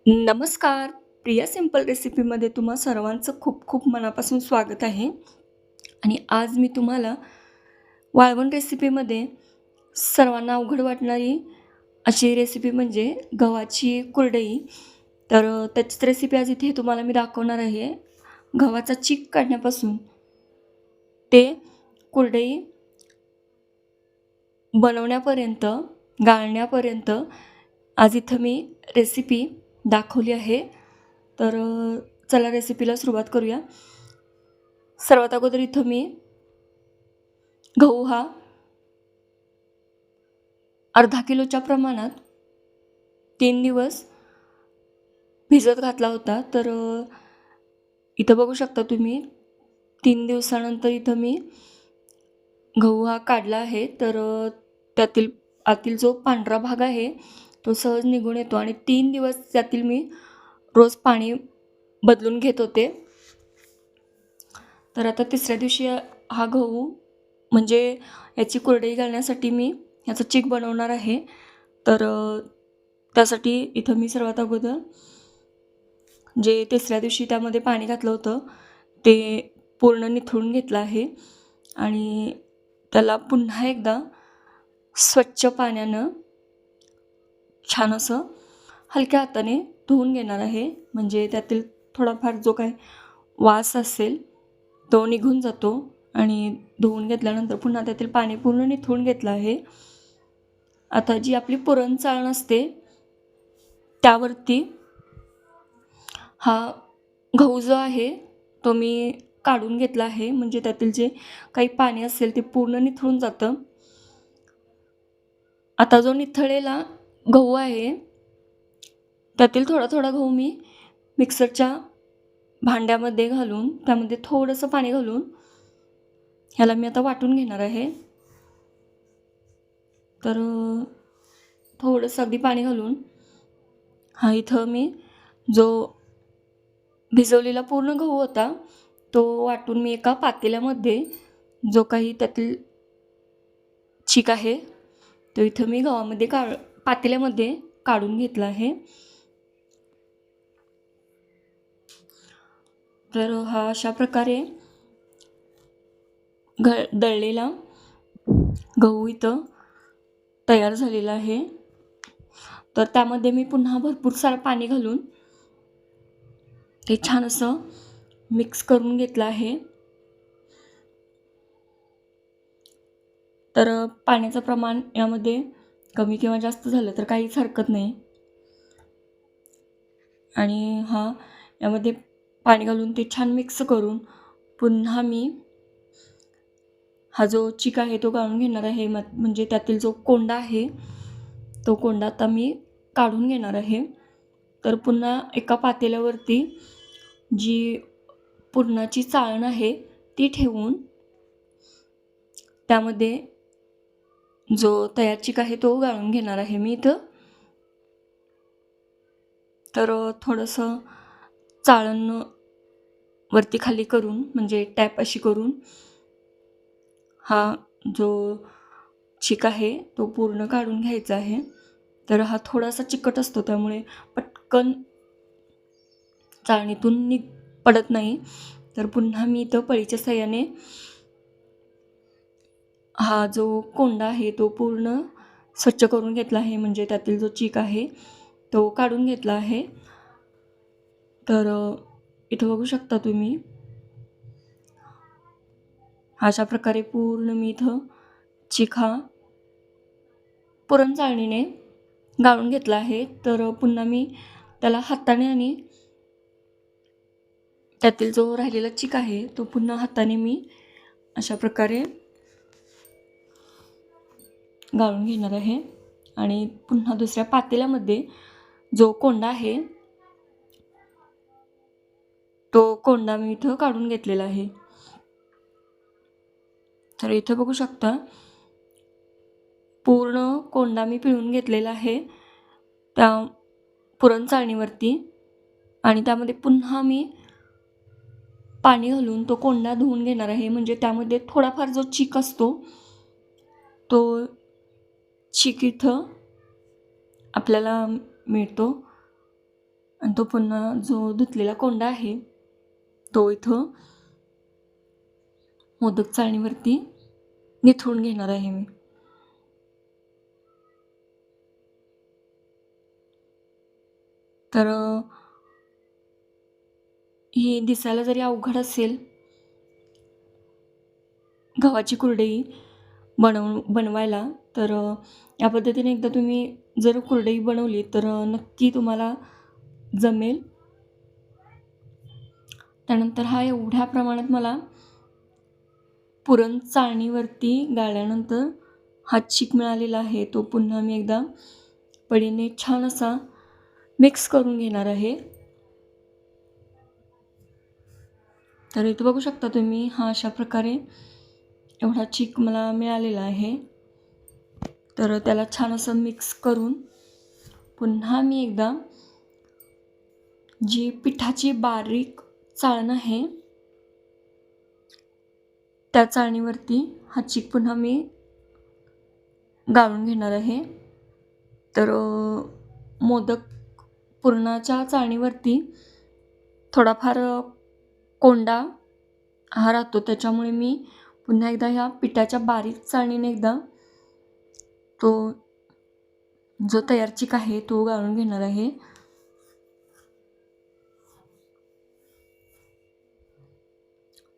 नमस्कार. प्रिया सिंपल रेसिपीमध्ये तुम्हा सर्वांचं खूप खूप मनापासून स्वागत आहे. आणि आज मी तुम्हाला वाळवण रेसिपीमध्ये सर्वांना अवघड वाटणारी अशी रेसिपी म्हणजे गव्हाची कुरडई. तर त्याचीच रेसिपी आज इथे तुम्हाला मी दाखवणार आहे. गव्हाचा चीक काढण्यापासून ते कुरडई बनवण्यापर्यंत, गाळण्यापर्यंत आज इथं मी रेसिपी दाखवली आहे. तर चला रेसिपीला सुरुवात करूया. सर्वात अगोदर इथं मी गहू हा अर्धा किलोच्या प्रमाणात 3 दिवस भिजत घातला होता. तर इथं बघू शकता तुम्ही 3 दिवसानंतर इथं मी गहू हा काढला आहे. तर त्यातील आतील जो पांढरा भाग आहे तो सहज निघून येतो आणि 3 दिवस त्यातील मी रोज पाणी बदलून घेत होते. तर आता तिसऱ्या दिवशी हा गहू म्हणजे याची कुरडई घालण्यासाठी मी याचा चीक बनवणार आहे. तर त्यासाठी इथं मी सर्वात अगोदर जे तिसऱ्या दिवशी त्यामध्ये पाणी घातलं होतं ते पूर्ण निथळून घेतलं आहे आणि त्याला पुन्हा एकदा स्वच्छ पाण्यानं छान असं हलक्या हाताने धुवून घेणार आहे. म्हणजे त्यातील थोडाफार जो काही वास असेल तो निघून जातो आणि धुवून घेतल्यानंतर पुन्हा त्यातील पाणी पूर्ण निथळून घेतलं आहे. आता जी आपली पुरण चाळण असते त्यावरती हा गहू जो आहे तो मी काढून घेतला आहे. म्हणजे त्यातील जे काही पाणी असेल ते पूर्ण निथळून जातं. आता जो निथळलेला गहू आहे त्यातील थोडा थोडा गहू मी मिक्सरच्या भांड्यामध्ये घालून त्यामध्ये थोडंसं पाणी घालून ह्याला मी आता वाटून घेणार आहे. तर थोडंसं अगदी पाणी घालून हा इथं मी जो भिजवलेला पूर्ण गहू होता तो वाटून मी एका पातेल्यामध्ये जो काही त्यातील चीक आहे तो इथं मी गव्हामध्ये पातेल्यामध्ये काढून घेतला आहे. तर हा अशा प्रकारे दळलेला गहू इथं तयार झालेला आहे. तर त्यामध्ये मी पुन्हा भरपूर सारं पाणी घालून ते छान असं मिक्स करून घेतलं आहे. तर पाण्याचं प्रमाण यामध्ये कमी किंवा जास्त झालं तर काहीच हरकत नाही. आणि यामध्ये पाणी घालून ते छान मिक्स करून पुन्हा मी हा जो चीक आहे तो गाळून घेणार आहे. म्हणजे त्यातील जो कोंडा आहे तो कोंडा आता मी काढून घेणार आहे. तर पुन्हा एका पातेल्यावरती जी पुरणाची चाळण आहे ती ठेवून त्यामध्ये जो तयार चीक आहे तो गाळून घेणार आहे मी इथं. तर थोडंसं चाळण वरती खाली करून म्हणजे टॅप अशी करून हा जो चीक आहे तो पूर्ण काढून घ्यायचा आहे. तर हा थोडासा चिकट असतो त्यामुळे पटकन चाळणीतून पडत नाही. तर पुन्हा मी इथं पळीच्या साहाय्याने हा जो कोंडा आहे तो पूर्ण स्वच्छ करून घेतला आहे. म्हणजे त्यातील जो चीक आहे तो काढून घेतला आहे. तर इथं बघू शकता तुम्ही अशा प्रकारे पूर्ण मी इथं चीक हा पुरण चाळणीने गाळून घेतला आहे. तर पुन्हा मी त्याला हाताने आणि त्यातील जो राहिलेला चीक आहे तो पुन्हा हाताने मी अशा प्रकारे गाळून घेणार आहे. आणि पुन्हा दुसऱ्या पातेल्यामध्ये जो कोंडा आहे तो कोंडा मी इथं काढून घेतलेला आहे. तर इथं बघू शकता पूर्ण कोंडा मी पिळून घेतलेला आहे त्या पुरण चाळणीवरती. आणि त्यामध्ये पुन्हा मी पाणी घालून तो कोंडा धुवून घेणार आहे. म्हणजे त्यामध्ये थोडाफार जो चीक असतो तो चीक इथं आपल्याला मिळतो. आणि तो पुन्हा जो धुतलेला कोंडा आहे तो इथं मोदक चाळणीवरती निथळून घेणार आहे मी. तर ही दिसायला जरी अवघड असेल गव्हाची कुरडई बनवायला, तर या पद्धतीने एकदा तुम्ही जर कुरडई बनवली तर नक्की तुम्हाला जमेल. त्यानंतर हा एवढ्या प्रमाणात मला पुरण चाळणीवरती गाळल्यानंतर हा चीक मिळालेला आहे तो पुन्हा मी एकदा पळीने छान असा मिक्स करून घेणार आहे. तर इथं बघू शकता तुम्ही हा अशा प्रकारे एवढा चीक मला मिळालेला आहे. तर त्याला छान असं मिक्स करून पुन्हा मी एकदा जी पिठाची बारीक चाळण आहे त्या चाळणीवरती हा चीक पुन्हा मी गाळून घेणार आहे. तर मोदक पुरणाच्या चाळणीवरती थोडाफार कोंडा हा राहतो, त्याच्यामुळे मी पुन्हा एकदा ह्या पिठाच्या बारीक चाळणीने एकदा तो जो तयार चीक आहे तो गाळून घेणार आहे.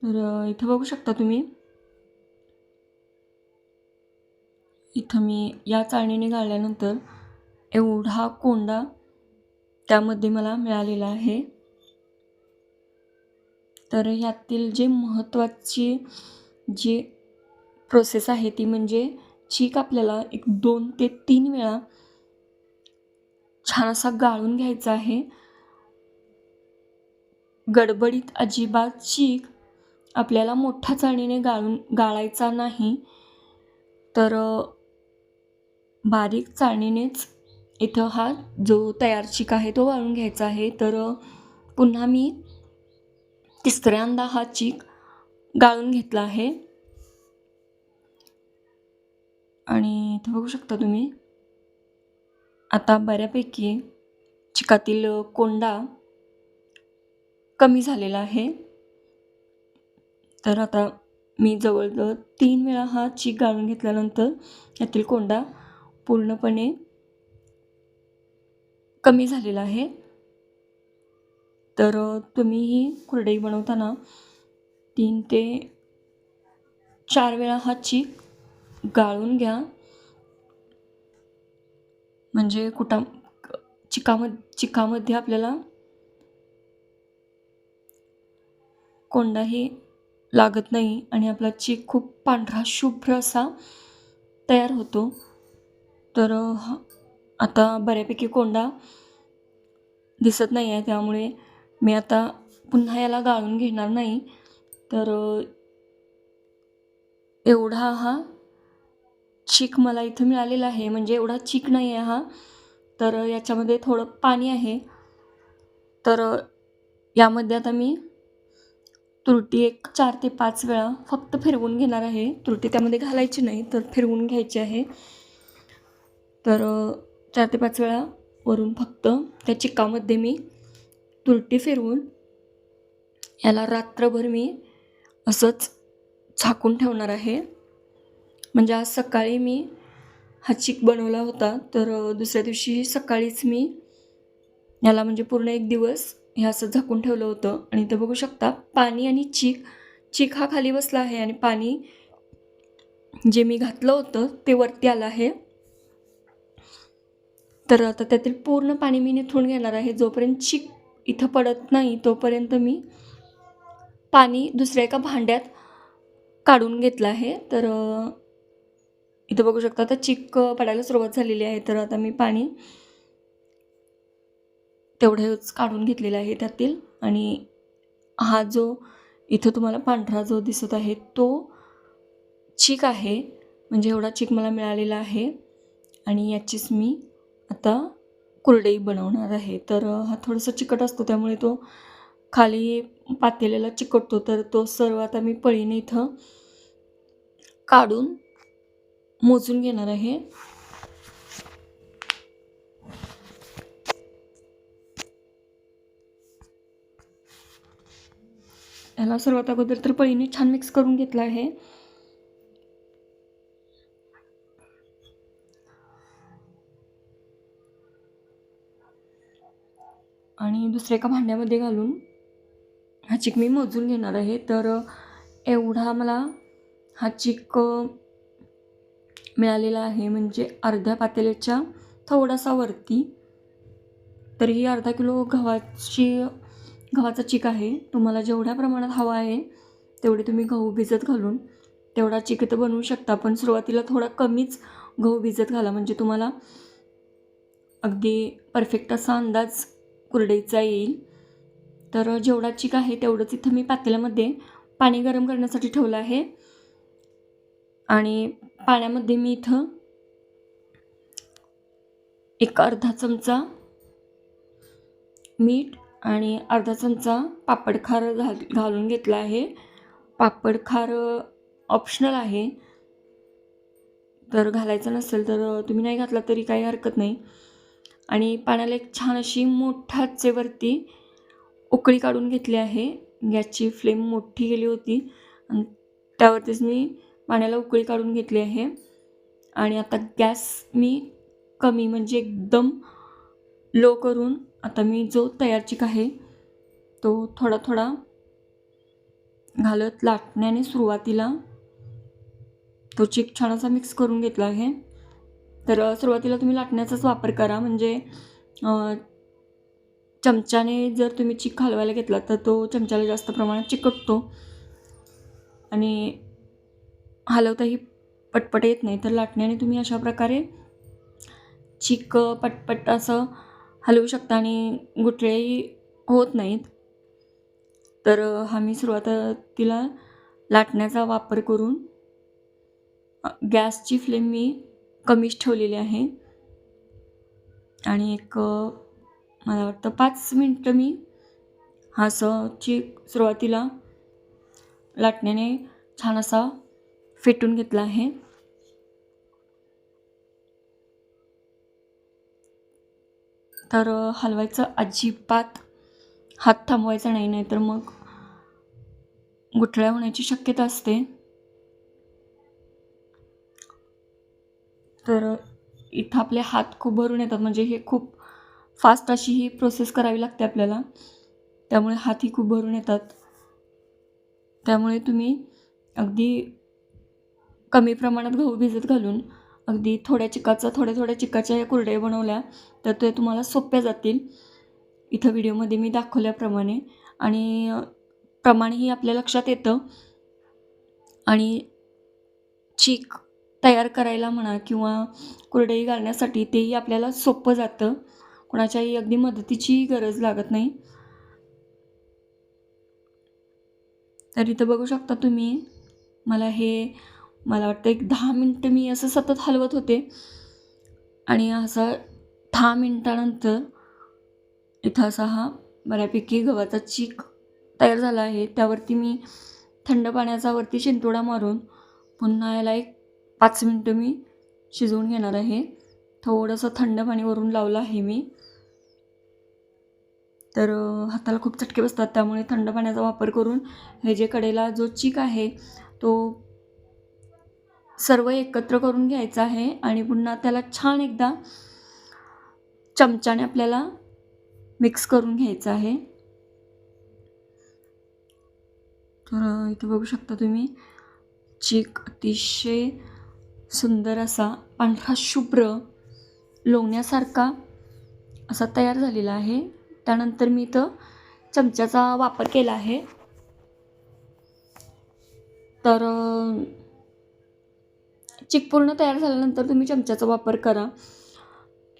तर इथं बघू शकता तुम्ही, इथं मी या चाळणीने गाळल्यानंतर एवढा कोंडा त्यामध्ये मला मिळालेला आहे. तर यातील जे महत्त्वाची जी प्रोसेस आहे ती म्हणजे चीक आपल्याला 2 ते 3 वेळा छान असा गाळून घ्यायचा आहे. गडबडीत अजिबात चीक आपल्याला मोठ्या चाळणीने गाळायचा नाही, तर बारीक चाळणीनेच इथं हा जो तयार चीक आहे तो गाळून घ्यायचा आहे. तर पुन्हा मी तिसऱ्यांदा हा चीक गाळून घेतला आहे आणि इथं बघू शकता तुम्ही आता बऱ्यापैकी चिकातील कोंडा कमी झालेला आहे. तर आता मी जवळजवळ 3 वेळा हा चीक गाळून घेतल्यानंतर यातील कोंडा पूर्णपणे कमी झालेला आहे. तर तुम्ही ही कुरडई बनवताना 3 ते 4 वेळा हा चीक गाळून घ्या, म्हणजे चिकामध्ये आपल्याला कोंडाही लागत नाही आणि आपला चीक खूप पांढरा शुभ्र असा तयार होतो. तर आता बऱ्यापैकी कोंडा दिसत नाही आहे, त्यामुळे मी आता पुन्हा याला गाळून घेणार नाही. तर एवढा हा चीक मला इथं मिळालेला आहे, म्हणजे एवढा चीक नाही आहे हा, तर याच्यामध्ये थोडं पाणी आहे. तर यामध्ये आता मी तुरटी 4 ते 5 वेळा फक्त फिरवून घेणार आहे. तुरटी त्यामध्ये घालायची नाही, तर फिरवून घ्यायची आहे. तर 4 ते 5 वेळा वरून फक्त त्या चिकामध्ये मी तुरटी फिरवून याला रात्रभर मी असंच झाकून ठेवणार आहे. म्हणजे आज सकाळी मी हा चीक बनवला होता, तर दुसऱ्या दिवशी सकाळीच मी याला म्हणजे पूर्ण 1 दिवस हे असं झाकून ठेवलं होतं. आणि इथं बघू शकता पाणी आणि चीक हा खाली बसला आहे आणि पाणी जे मी घातलं होतं ते वरती आलं आहे. तर आता त्यातील पूर्ण पाणी मी निथळून घेणार आहे. जोपर्यंत चीक इथं पडत नाही तोपर्यंत मी पाणी दुसऱ्या एका भांड्यात काढून घेतलं आहे. तर इथं बघू शकता आता चीक पडायला सुरुवात झालेली आहे. तर आता मी पाणी तेवढंच काढून घेतलेलं आहे त्यातील. आणि हा जो इथं तुम्हाला पांढरा जो दिसत आहे तो चीक आहे, म्हणजे एवढा चीक मला मिळालेला आहे आणि याचीच मी आता कुरडई बनवणार आहे. तर हा थोडासा चिकट असतो, त्यामुळे तो खाली पातेल्याला चिकटतो. तर तो सर्व आता मी पळीने इथं काढून मोजून घेणार आहे. ह्याला सर्वात अगोदर तर पळीने छान मिक्स करून घेतलं आहे. आणि दुसऱ्या एका भांड्यामध्ये घालून हा चिक मी मोजून घेणार आहे. तर एवढा मला हा चिक मिळालेला आहे, म्हणजे अर्ध्या पातेल्याच्या थोडासा वरती. तर ही अर्धा किलो गव्हाचा चिक आहे. तुम्हाला जेवढ्या प्रमाणात हवा आहे तेवढे तुम्ही गहू भिजत घालून तेवढा चिक इथं बनवू शकता. पण सुरुवातीला थोडा कमीच गहू भिजत घाला, म्हणजे तुम्हाला अगदी परफेक्ट असा अंदाज कुरडईचा येईल. तर जेवढा चिक आहे तेवढंच इथं मी पातेल्यामध्ये पाणी गरम करण्यासाठी ठेवलं आहे. आणि पाण्यामध्ये मी इथं एक अर्धा चमचा मीठ आणि अर्धा चमचा पापडखार घालून घेतला आहे. पापडखार ऑप्शनल आहे, तर घालायचं नसेल तर तुम्ही नाही घातला तरी काही हरकत नाही. आणि पाण्याला एक छान अशी मोठ्या आचेवरती उकळी काढून घेतली आहे. गॅसची फ्लेम मोठी केली होती आणि त्यावरतीच मी पाण्याला उकळी काढून घेतली आहे. आणि आता गॅस मी कमी म्हणजे एकदम लो करून आता मी जो तयार चिक आहे तो थोडा थोडा घालत लाटण्याने सुरुवातीला तो चिक छान असा मिक्स करून घेतला आहे. तर सुरुवातीला तुम्ही लाटण्याचाच वापर करा, म्हणजे चमच्याने जर तुम्ही चिक हलवायला घेतला तर तो चमच्याला जास्त प्रमाणात चिकटतो आणि हलवताही पटपट येत नाही. तर लाटण्याने तुम्ही अशा प्रकारे चिक पटपट असं हलवू शकता आणि गुठळेही होत नाहीत. तर हा मी सुरुवातीला लाटण्याचा वापर करून गॅसची फ्लेम मी कमीच ठेवलेली आहे. आणि एक मला वाटतं 5 मिनटं मी हा असं चिक सुरुवातीला लाटण्याने छान असा फेटून घेतला आहे. तर हलवायचं अजिबात हात थांबवायचा नाही, नाहीतर मग गुठळ्या होण्याची शक्यता असते. तर इथं आपले हात खूप भरून येतात, म्हणजे हे खूप फास्ट अशी ही प्रोसेस करावी लागते आपल्याला, त्यामुळे हातही खूप भरून येतात. त्यामुळे तुम्ही अगदी कमी प्रमाणात गहू भिजत घालून अगदी थोड्या थोड्या चिकाच्या या कुरडया बनवल्या तर ते तुम्हाला सोप्या जातील इथं व्हिडिओमध्ये मी दाखवल्याप्रमाणे. आणि प्रमाणही आपल्या लक्षात येतं आणि चीक तयार करायला म्हणा किंवा कुरडई घालण्यासाठी तेही आपल्याला सोपं जातं. कोणाच्याही अगदी मदतीची गरज लागत नाही. तर इथं बघू शकता तुम्ही, मला वाटतं एक 10 मिनटं मी असं सतत हलवत होते आणि असं 10 मिनटानंतर इथं असा हा बऱ्यापैकी गव्हाचा चीक तयार झाला आहे. त्यावरती मी थंड पाण्याचा वरती शिंतोडा मारून पुन्हा याला एक 5 मिनटं मी शिजवून घेणार आहे. थोडंसं थंड पाणी वरून लावलं आहे मी. तर हाताला खूप चटके बसतात, त्यामुळे थंड पाण्याचा वापर करून हे जे कडेला जो चीक आहे तो सर्व एकत्र करून घ्यायचा आहे आणि पुन्हा त्याला छान एकदा चमच्याने आपल्याला मिक्स करून घ्यायचं आहे. तर इथे बघू शकता तुम्ही, चीक अतिशय सुंदर असा पांढरा शुभ्र लोण्यासारखा असा तयार झालेला आहे. त्यानंतर मी इथं चमच्याचा वापर केला आहे. तर चीक पूर्ण तयार झाल्यानंतर तुम्ही चमच्याचा वापर करा.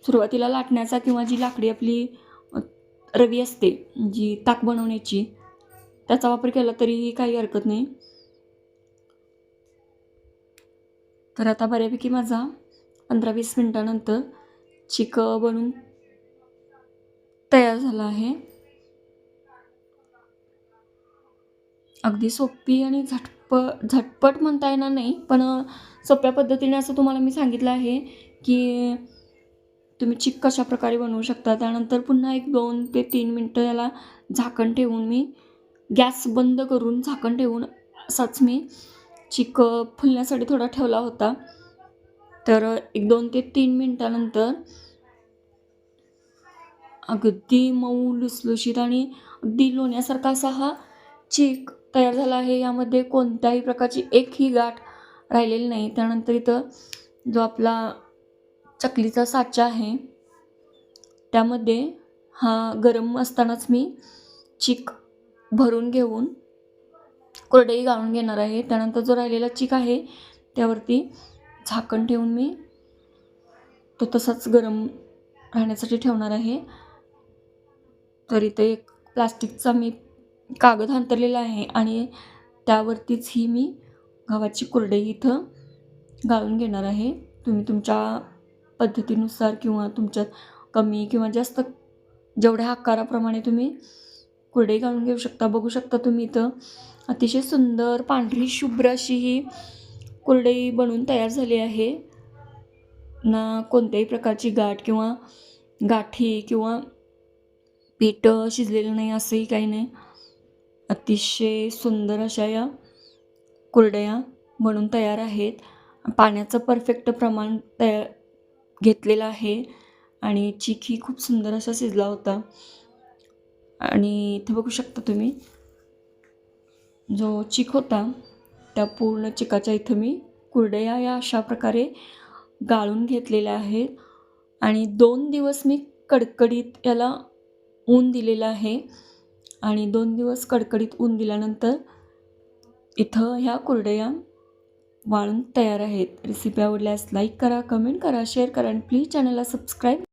सुरुवातीला लाटण्याचा किंवा जी लाकडी आपली रवी असते जी ताक बनवण्याची, त्याचा वापर केला तरीही काही हरकत नाही. तर आता बऱ्यापैकी माझा 15-20 मिनटानंतर चीक बनून तयार झाला आहे. अगदी सोपी आणि झटपट म्हणता येणार नाही, पण सोप्या पद्धतीने असं तुम्हाला मी सांगितलं आहे की तुम्ही चीक कशा प्रकारे बनवू शकता. त्यानंतर पुन्हा एक 2 ते 3 मिनटं याला झाकण ठेवून मी गॅस बंद करून झाकण ठेवून असाच मी चिक फुलण्यासाठी थोडा ठेवला होता. तर 1-2 ते 3 मिनिटानंतर अगदी मऊ लुसलुशीत आणि अगदी लोण्यासारखा असा हा चीक तयार झाला आहे. यामध्ये कोणत्याही प्रकारची एकही गाठ राहिलेली नाही. त्यानंतर इथं जो आपला चकलीचा साचा आहे त्यामध्ये हा गरम असतानाच मी चीक भरून घेऊन कुरडई गाळून घेणार आहे. त्यानंतर जो राहिलेला चीक आहे त्यावरती झाकण ठेवून मी तो तसाच गरम राहण्यासाठी ठेवणार आहे. तर इथे एक प्लास्टिकचा मी कागद अंथरलेला आहे आणि त्यावरतीच ही मी गव्हाची कुरडई इथं गाळून घेणार आहे. तुम्ही तुमच्या पद्धतीनुसार किंवा तुमच्यात कमी किंवा जास्त जेवढ्या आकाराप्रमाणे तुम्ही कुरडई गाळून घेऊ शकता. बघू शकता तुम्ही इथं अतिशय सुंदर पांढरी शुभ्र अशी ही कुरडई बनवून तयार झाली आहे. ना कोणत्याही प्रकारची गाठ किंवा गाठी किंवा पीठ शिजलेलं नाही असंही काही नाही. अतिशय सुंदर अशा या कुरडया बनून तयार आहेत. पाण्याचं परफेक्ट प्रमाण घेतलेलं आहे आणि चीकही खूप सुंदर असा शिजला होता. आणि इथे बघू शकता तुम्ही जो चीक होता त्या पूर्ण चिकाच्या इथं मी कुरडया या अशा प्रकारे गाळून घेतलेल्या आहेत. आणि 2 दिवस मी कडकडीत याला ऊन दिलेलं आहे आणि 2 दिवस कडकडीत ऊन दिल्यानंतर इथं ह्या कुरडया वाळून तयार आहेत. रेसिपी आवडल्यास लाईक करा, कमेंट करा, शेअर करा आणि प्लीज चॅनलला सबस्क्राईब